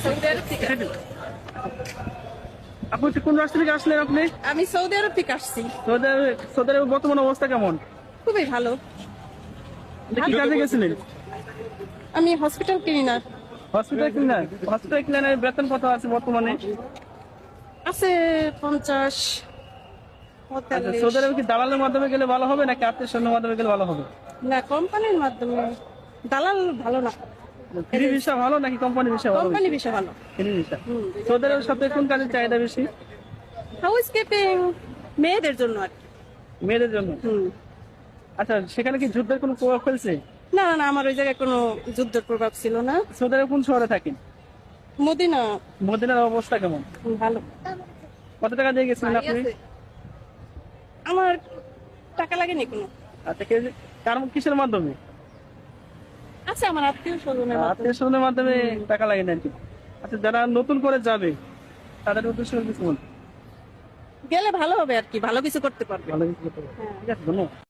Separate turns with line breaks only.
Saudi আরব থেকে।
আপু কোন রাষ্ট্র থেকে আসলেন আপনি?
আমি সৌদি আরব থেকে আসছি।
সৌদি আরবের বর্তমান অবস্থা কেমন?
খুবই ভালো।
কি কাজে গেছিলেন?
আমি হসপিটাল ক্লিনার।
হসপিটাল ক্লিনারের বেতন কত আছে বর্তমানে?
আছে 50,
আচ্ছা,
45।
সৌদি আরবে কি দালালের মাধ্যমে গেলে ভালো হবে নাকি আত্মীয় স্বজনের মাধ্যমে গেলে ভালো হবে?
না, কোম্পানির মাধ্যমে। দালাল ভালো না,
ফ্রি ভিসা ভালো নাকি কোম্পানি ভিসা ভালো?
কোম্পানি বিষয় ভালো।
Free visa. সৌদি আরবের সবথেকে কোন কাজের চাহিদা বেশি?
হাউস কিপিং, মেয়েদের জন্য আর কি।
মেয়েদের জন্য। আচ্ছা, সেখানে কি যুদ্ধের কোনো প্রভাব ফেলছে?
না না না, আমার ওই জায়গায় কোনো যুদ্ধের প্রভাব ছিল না।
সৌদি আরবে কোন শহরে থাকেন?
মদিনা।
মদিনার অবস্থা কেমন?
ভালো।
কত টাকা দিয়ে গেছিলেন আপনি?
আমার টাকা লাগেনি কোনো।
আচ্ছা, কিসের মাধ্যমে?
আছে আমার আত্মীয় স্বজনের
আত্মীয় স্বজনের মাধ্যমে টাকা লাগে না আর কি। আচ্ছা, যারা নতুন করে যাবে তাদের উদ্দেশ্য কিছু বলুন।
গেলে ভালো হবে আর কি, ভালো কিছু করতে পারবে।
ভালো কিছু করতে হবে। ঠিক আছে, ধন্যবাদ।